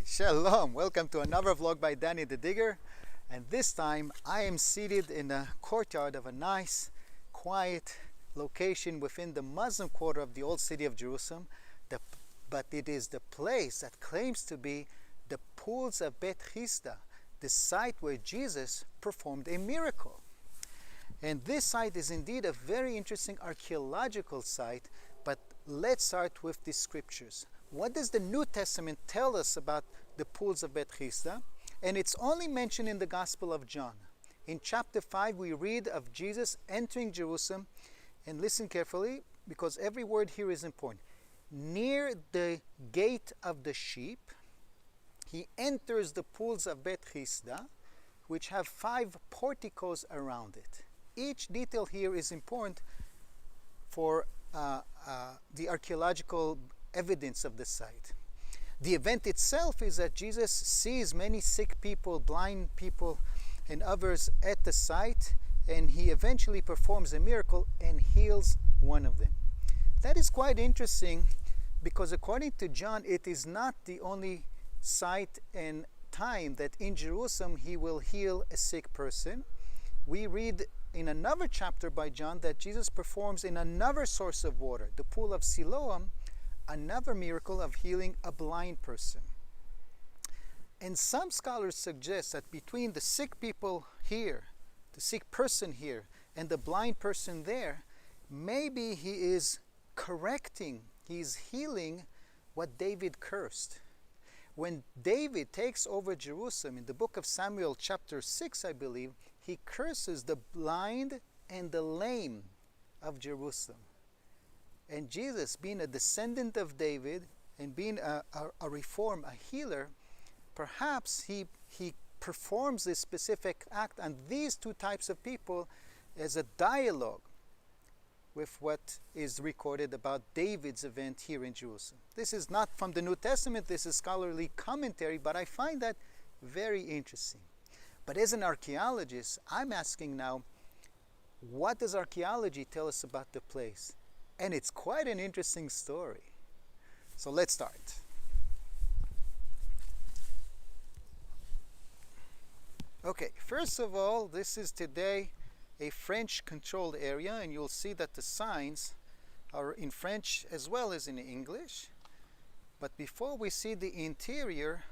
Shalom, welcome to another vlog by Danny the Digger, and this time I am seated in the courtyard of a nice quiet location within the Muslim quarter of the old city of Jerusalem, but it is the place that claims to be the pools of BETHESDA, the site where Jesus performed a miracle. And this site is indeed a very interesting archaeological site, but let's start with the scriptures. What does the New Testament tell us about the pools of BETHESDA? And it's only mentioned in the Gospel of John. In chapter 5 we read of Jesus entering Jerusalem, and listen carefully because every word here is important. Near the gate of the sheep, he enters the pools of BETHESDA, which have 5 porticos around it. Each detail here is important for the archaeological evidence of the site. The event itself is that Jesus sees many sick people, blind people, and others at the site, and he eventually performs a miracle and heals one of them. That is quite interesting because according to John, it is not the only site and time that in Jerusalem he will heal a sick person. We read in another chapter by John that Jesus performs in another source of water, the pool of Siloam, another miracle of healing a blind person. And some scholars suggest that between the sick people here, the sick person here, and the blind person there, maybe he is correcting, he's healing what David cursed. When David takes over Jerusalem, in the book of Samuel chapter 6, I believe, he curses the blind and the lame of Jerusalem. And Jesus, being a descendant of David and being a healer, perhaps he performs this specific act on these two types of people as a dialogue with what is recorded about David's event here in Jerusalem. This is not from the New Testament, this is scholarly commentary, but I find that very interesting. But as an archaeologist, I'm asking now, what does archaeology tell us about the place? And it's quite an interesting story. So let's start. Okay, first of all, this is today a French-controlled area, and you'll see that the signs are in French as well as in English. But before we see the interior,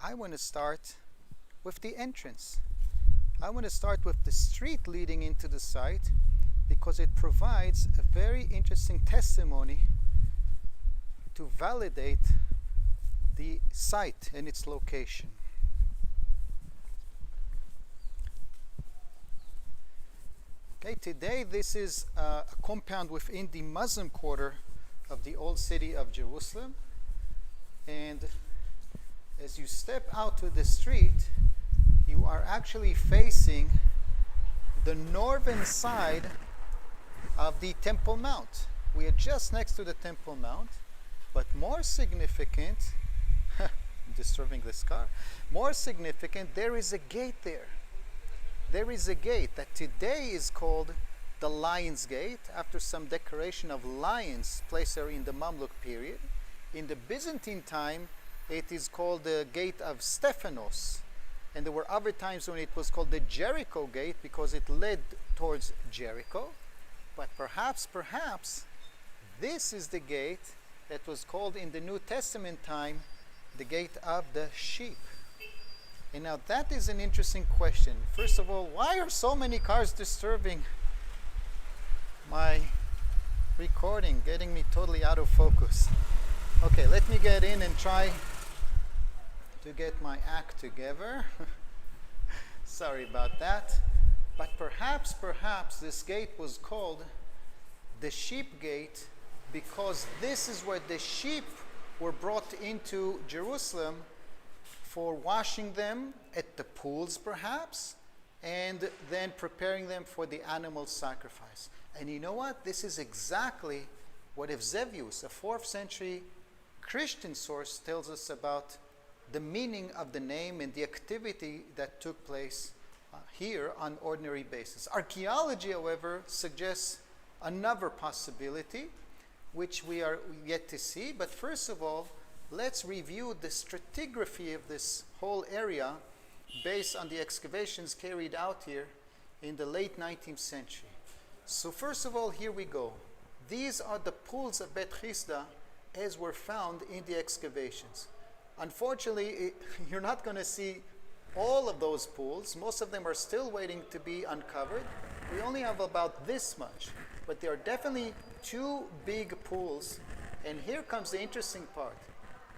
I want to start with the entrance. I want to start with the street leading into the site, because it provides a very interesting testimony to validate the site and its location. Okay, today this is a compound within the Muslim quarter of the old city of Jerusalem, and as you step out to the street, you are actually facing the northern side of the Temple Mount. We are just next to the Temple Mount, but more significant, disturbing this car, more significant, there is a gate there. There is a gate that today is called the Lion's Gate, after some decoration of lions placed there in the Mamluk period. In the Byzantine time, it is called the Gate of Stephanos, and there were other times when it was called the Jericho Gate because it led towards Jericho. But perhaps this is the gate that was called in the New Testament time the Gate of the Sheep. And now that is an interesting question. First of all, why are so many cars disturbing my recording, getting me totally out of focus? Okay, let me get in and try to get my act together. Sorry about that. But perhaps this gate was called the Sheep Gate because this is where the sheep were brought into Jerusalem for washing them at the pools perhaps, and then preparing them for the animal sacrifice. And you know what? This is exactly what Eusebius, a 4th century Christian source, tells us about the meaning of the name and the activity that took place here on ordinary basis. Archaeology, however, suggests another possibility, which we are yet to see. But first of all, let's review the stratigraphy of this whole area based on the excavations carried out here in the late 19th century. So first of all, here we go. These are the pools of BETHESDA as were found in the excavations. Unfortunately, you're not going to see all of those pools. Most of them are still waiting to be uncovered. We only have about this much, but there are definitely two big pools. And here comes the interesting part.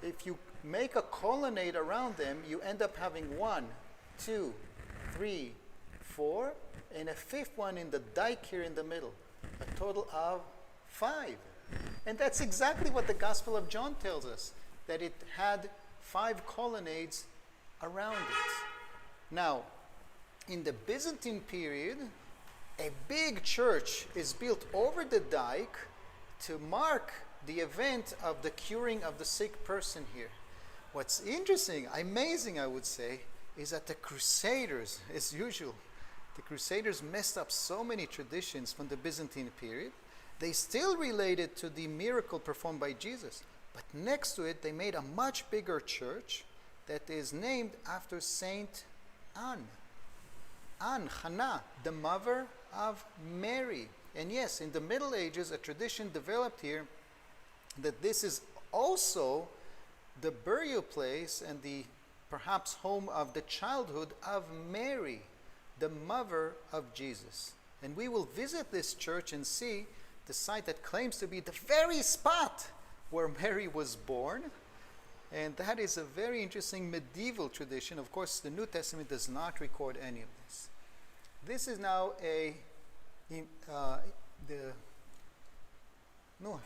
If you make a colonnade around them, you end up having 1, 2, 3, 4, and a fifth one in the dike here in the middle. A total of 5. And that's exactly what the Gospel of John tells us, that it had 5 colonnades around it. Now, in the Byzantine period, a big church is built over the dike to mark the event of the curing of the sick person here. What's interesting, amazing I would say, is that the Crusaders, as usual, the Crusaders messed up so many traditions from the Byzantine period. They still related to the miracle performed by Jesus, but next to it they made a much bigger church that is named after Saint Anne. Anne, Hannah, the mother of Mary. And yes, in the Middle Ages, a tradition developed here that this is also the burial place and the perhaps home of the childhood of Mary, the mother of Jesus. And we will visit this church and see the site that claims to be the very spot where Mary was born. And that is a very interesting medieval tradition. Of course, the New Testament does not record any of this. This is now I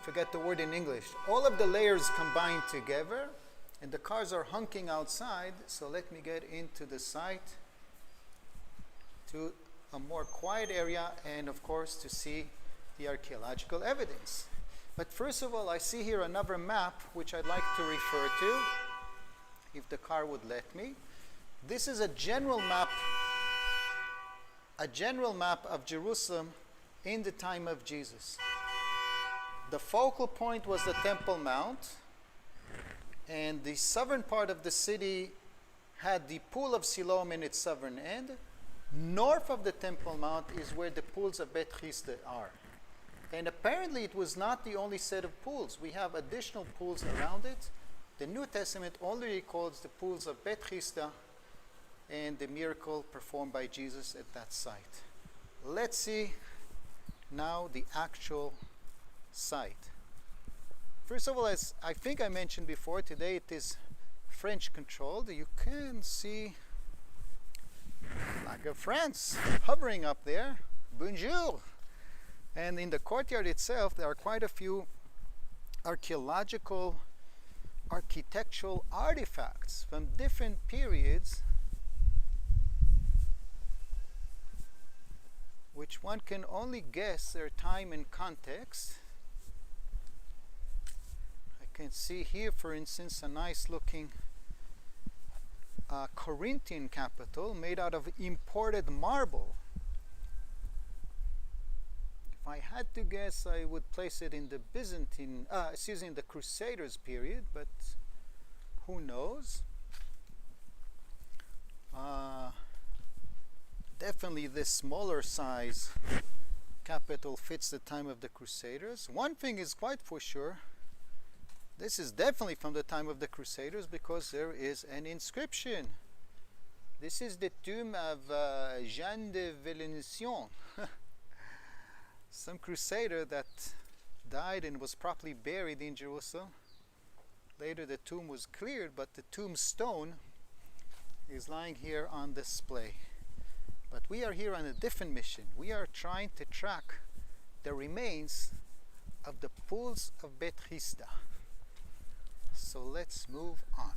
forget the word in English. All of the layers combined together, and the cars are honking outside. So let me get into the site to a more quiet area, and of course to see the archaeological evidence. But first of all, I see here another map which I'd like to refer to, if the car would let me. This is a general map of Jerusalem in the time of Jesus. The focal point was the Temple Mount, and the southern part of the city had the Pool of Siloam in its southern end. North of the Temple Mount is where the pools of BETHESDA are. And apparently it was not the only set of pools. We have additional pools around it. The New Testament only records the pools of BETHESDA and the miracle performed by Jesus at that site. Let's see now the actual site. First of all, as I think I mentioned before, today it is French controlled. You can see flag of France hovering up there. Bonjour! And in the courtyard itself, there are quite a few archaeological, architectural artifacts from different periods, which one can only guess their time and context. I can see here, for instance, a nice looking Corinthian capital made out of imported marble. If I had to guess, I would place it in the in the Crusaders period, but who knows? Definitely this smaller size capital fits the time of the Crusaders. One thing is quite for sure, this is definitely from the time of the Crusaders because there is an inscription. This is the tomb of Jean de Valenciennes, some crusader that died and was properly buried in Jerusalem. Later the tomb was cleared, but the tombstone is lying here on display. But we are here on a different mission. We are trying to track the remains of the pools of BETHESDA. So let's move on.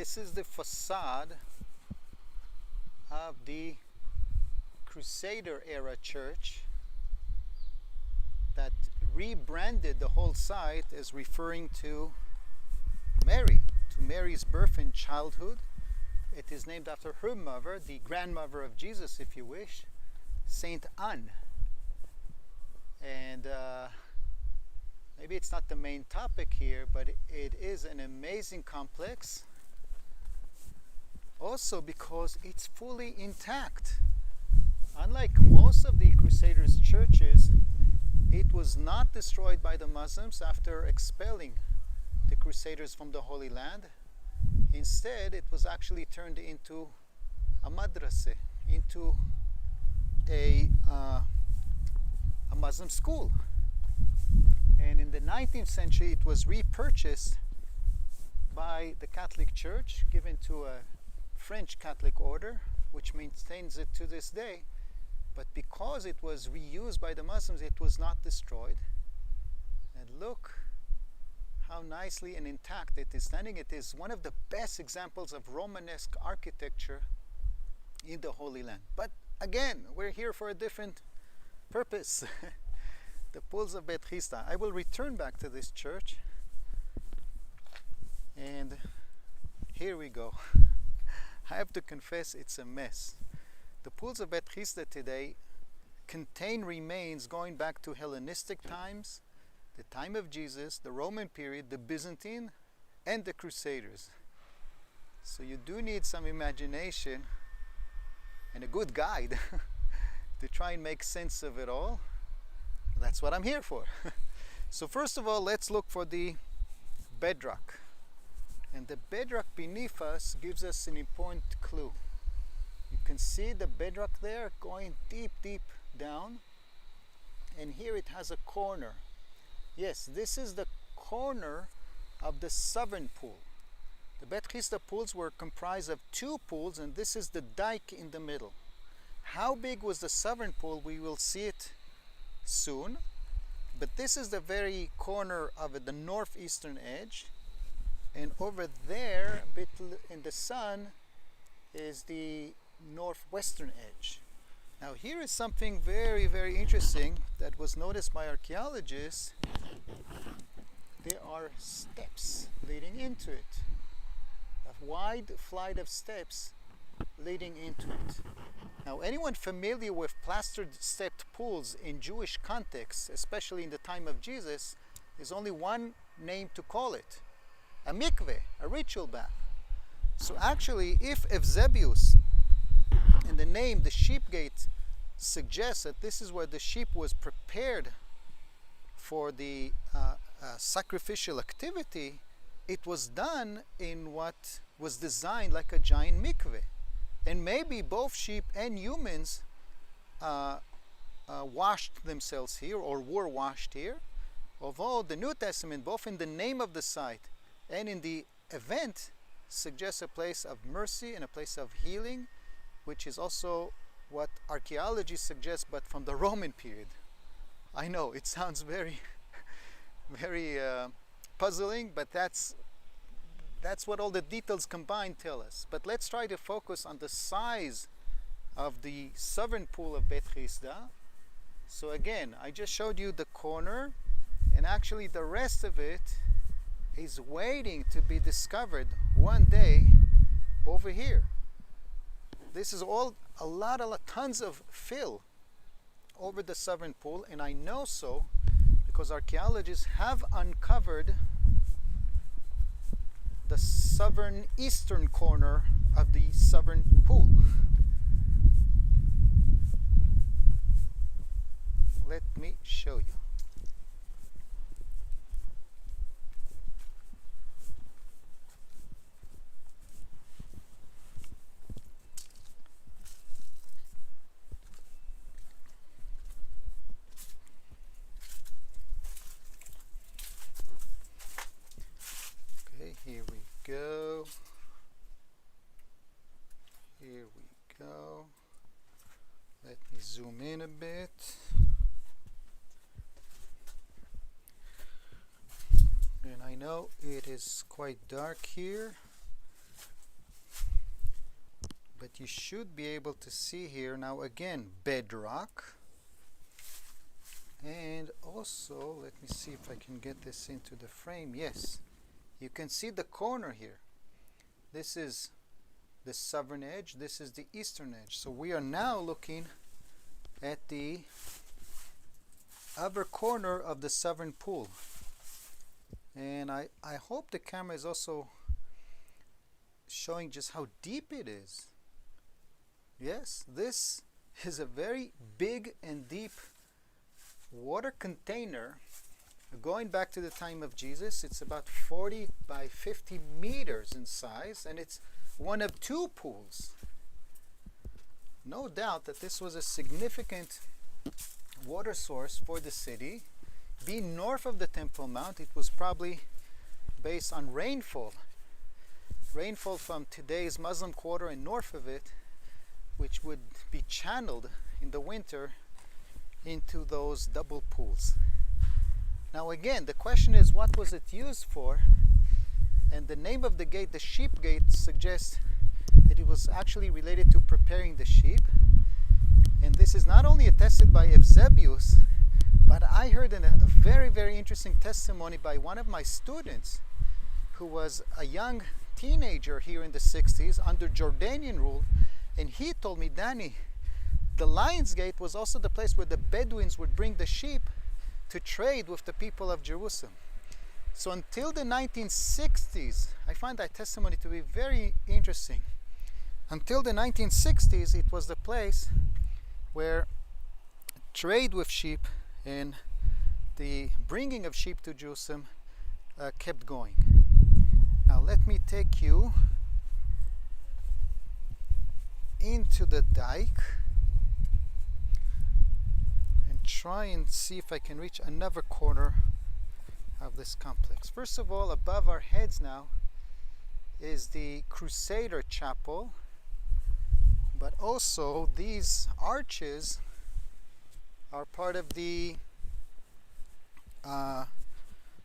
This is the facade of the Crusader era church that rebranded the whole site as referring to Mary, to Mary's birth and childhood. It is named after her mother, the grandmother of Jesus, if you wish, Saint Anne. And maybe it's not the main topic here, but it is an amazing complex. Also because it's fully intact. Unlike most of the Crusaders' churches, it was not destroyed by the Muslims after expelling the Crusaders from the Holy Land. Instead, it was actually turned into a madrasa, into a Muslim school. And in the 19th century, it was repurchased by the Catholic Church, given to a French Catholic order, which maintains it to this day. But because it was reused by the Muslims, it was not destroyed. And look how nicely and intact it is standing. It is one of the best examples of Romanesque architecture in the Holy Land. But again, we're here for a different purpose. The pools of BETHESDA. I will return back to this church. And here we go. I have to confess, it's a mess. The pools of BETHESDA today contain remains going back to Hellenistic times, the time of Jesus, the Roman period, the Byzantine, and the Crusaders. So you do need some imagination and a good guide to try and make sense of it all. That's what I'm here for. So first of all, let's look for the bedrock. And the bedrock beneath us gives us an important clue. You can see the bedrock there going deep, deep down. And here it has a corner. Yes, this is the corner of the southern pool. The BETHESDA pools were comprised of two pools, and this is the dike in the middle. How big was the southern pool? We will see it soon. But this is the very corner of it, the northeastern edge. And over there, a bit in the sun, is the northwestern edge. Now here is something very, very interesting that was noticed by archaeologists. There are steps leading into it. A wide flight of steps leading into it. Now anyone familiar with plastered stepped pools in Jewish context, especially in the time of Jesus, there's only one name to call it. A mikveh, a ritual bath. So actually, if Eusebius, in the name, the sheep gate, suggests that this is where the sheep was prepared for the sacrificial activity, it was done in what was designed like a giant mikveh. And maybe both sheep and humans washed themselves here or were washed here. Although the New Testament, both in the name of the site and in the event, suggests a place of mercy and a place of healing, which is also what archaeology suggests, but from the Roman period. I know it sounds very, very puzzling, but that's what all the details combined tell us. But let's try to focus on the size of the southern pool of BETHESDA. So again, I just showed you the corner, and actually the rest of it is waiting to be discovered one day over here. This is all a lot, tons of fill over the southern pool, and I know so because archaeologists have uncovered the southern eastern corner of the southern pool. Let me show you. Here we go. Here we go. Let me zoom in a bit. And I know it is quite dark here, what you should be able to see here now, again, bedrock. And also, let me see if I can get this into the frame. Yes, you can see the corner here. This is the southern edge, this is the eastern edge. So we are now looking at the other corner of the southern pool. And I hope the camera is also showing just how deep it is. Yes, this is a very big and deep water container going back to the time of Jesus. It's about 40 by 50 meters in size, and it's one of two pools. No doubt that this was a significant water source for the city. Being north of the Temple Mount, it was probably based on rainfall from today's Muslim Quarter and north of it, which would be channeled in the winter into those double pools. Now again, the question is, what was it used for? And the name of the gate, the sheep gate, suggests that it was actually related to preparing the sheep. And this is not only attested by Eusebius, but I heard a very, very interesting testimony by one of my students who was a young teenager here in the 60s under Jordanian rule. And he told me, Danny, the Lion's Gate was also the place where the Bedouins would bring the sheep to trade with the people of Jerusalem. So until the 1960s, I find that testimony to be very interesting. Until the 1960s, it was the place where trade with sheep and the bringing of sheep to Jerusalem kept going. Now let me take you into the dike and try and see if I can reach another corner of this complex. First of all, above our heads now is the Crusader Chapel, but also these arches are part of the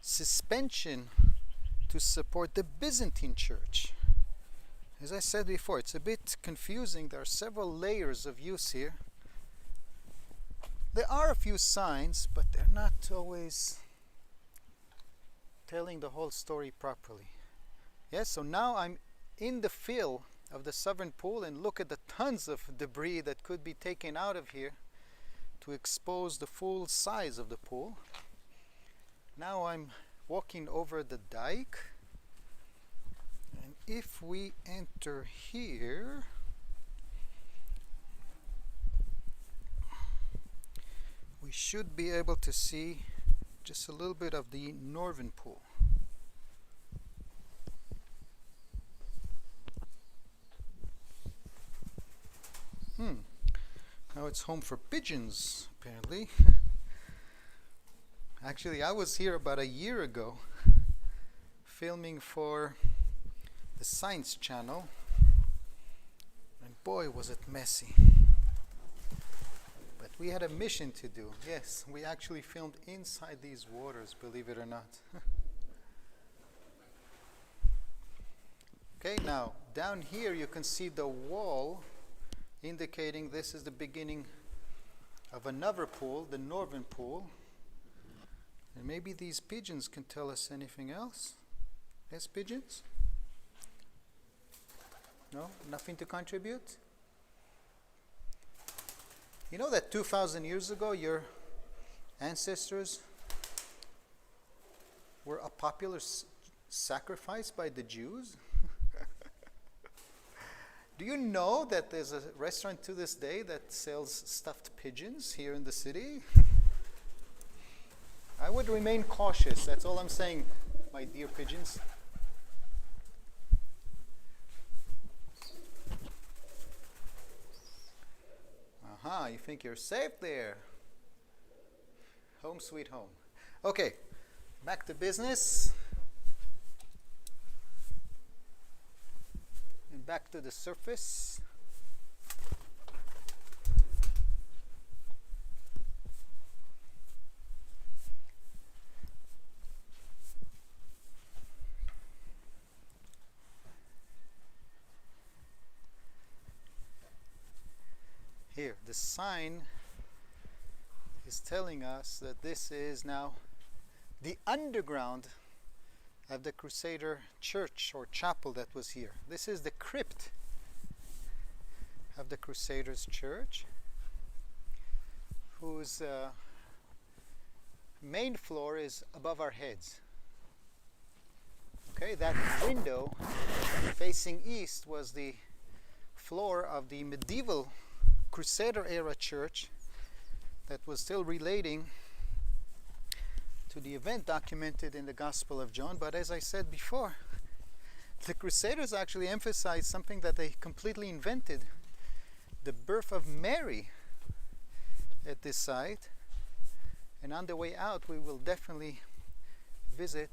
suspension to support the Byzantine Church. As I said before, it's a bit confusing. There are several layers of use here. There are a few signs, but they're not always telling the whole story properly. Yes, so now I'm in the fill of the southern pool, and look at the tons of debris that could be taken out of here to expose the full size of the pool. Now I'm walking over the dike, and if we enter here, we should be able to see just a little bit of the northern pool. Now it's home for pigeons, apparently. Actually, I was here about a year ago filming for the Science Channel, and boy was it messy. But we had a mission to do. Yes, we actually filmed inside these waters, believe it or not. Okay, now down here you can see the wall indicating this is the beginning of another pool, the northern pool. And maybe these pigeons can tell us anything else. Yes, pigeons? No? Nothing to contribute? You know that 2,000 years ago your ancestors were a popular sacrifice by the Jews? Do you know that there's a restaurant to this day that sells stuffed pigeons here in the city? I would remain cautious, that's all I'm saying, my dear pigeons. Aha, you think you're safe there? Home sweet home. Okay, back to business. And back to the surface. the sign is telling us that this is now the underground of the Crusader church or chapel that was here. This is the crypt of the Crusaders church, whose main floor is above our heads. Okay, that window facing east was the floor of the medieval Crusader era church that was still relating to the event documented in the Gospel of John. But as I said before, the Crusaders actually emphasized something that they completely invented: the birth of Mary at this site. And on the way out, we will definitely visit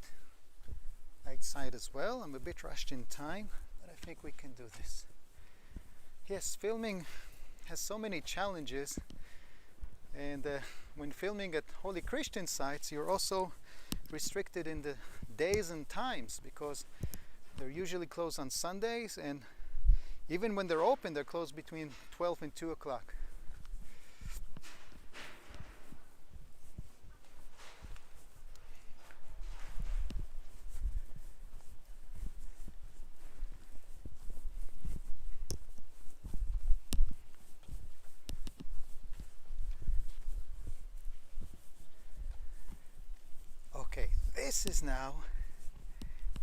that site as well. I'm a bit rushed in time, but I think we can do this. Yes, filming has so many challenges, and when filming at holy Christian sites, you're also restricted in the days and times, because they're usually closed on Sundays, and even when they're open, they're closed between 12 and 2 o'clock. Okay, this is now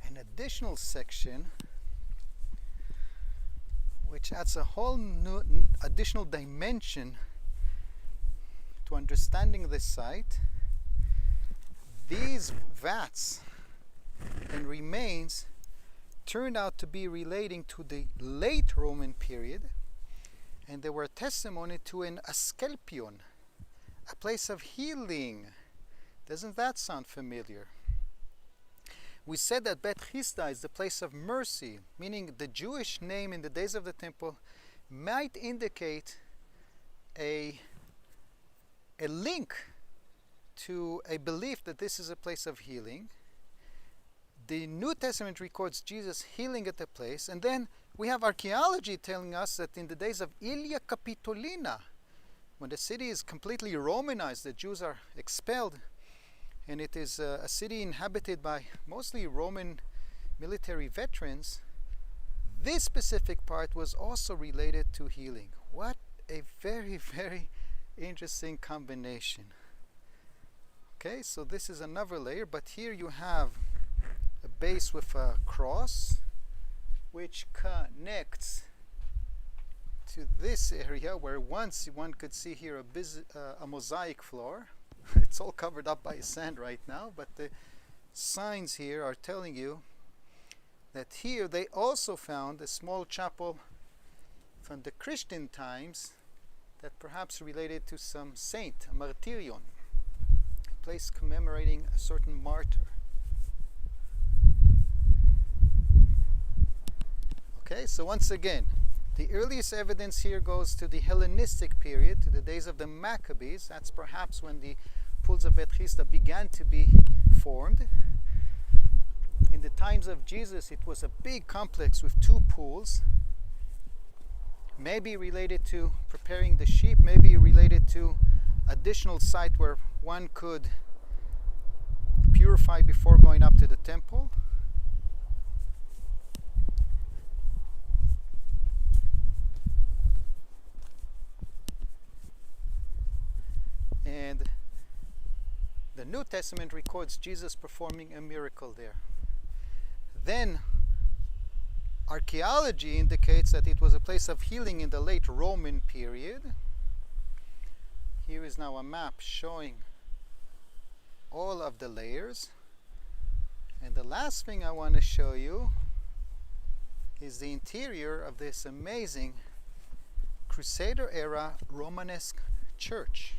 an additional section which adds a whole new additional dimension to understanding this site. These vats and remains turned out to be relating to the late Roman period, and they were a testimony to an Asclepion, a place of healing. Doesn't that sound familiar? We said that BETHESDA is the place of mercy, meaning the Jewish name in the days of the temple might indicate a link to a belief that this is a place of healing. The New Testament records Jesus healing at the place, and then we have archaeology telling us that in the days of Ilia Capitolina, when the city is completely Romanized, the Jews are expelled, and it is a city inhabited by mostly Roman military veterans, this specific part was also related to healing. What a very, very interesting combination. Okay, so this is another layer, but here you have a base with a cross which connects to this area where once one could see here a mosaic floor. It's all covered up by sand right now, but the signs here are telling you that here they also found a small chapel from the Christian times that perhaps related to some saint, a martyrion, a place commemorating a certain martyr. Okay, so once again, the earliest evidence here goes to the Hellenistic period, to the days of the Maccabees. That's perhaps when the pools of BETHESDA began to be formed. In the times of Jesus, it was a big complex with 2 pools, maybe related to preparing the sheep, maybe related to additional site where one could purify before going up to the temple. And the New Testament records Jesus performing a miracle there. Then archaeology indicates that it was a place of healing in the late Roman period. Here is now a map showing all of the layers. And the last thing I want to show you is the interior of this amazing Crusader era Romanesque church.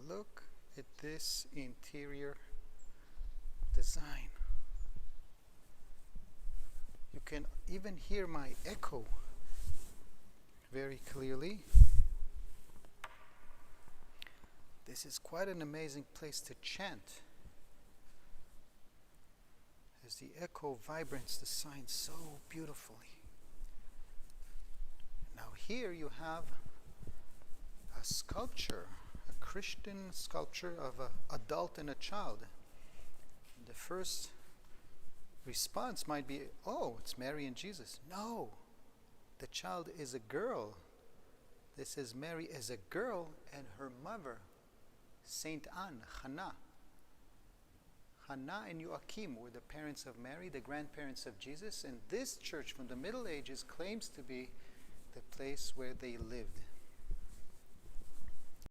Look at this interior design. You can even hear my echo very clearly. This is quite an amazing place to chant, as the echo vibrates the sign so beautifully. Now here you have a sculpture, a Christian sculpture of an adult and a child. The first response might be, oh, it's Mary and Jesus. No, the child is a girl. This is Mary as a girl and her mother, Saint Anne, Hannah. Hannah and Joachim were the parents of Mary, the grandparents of Jesus, and this church from the Middle Ages claims to be the place where they lived.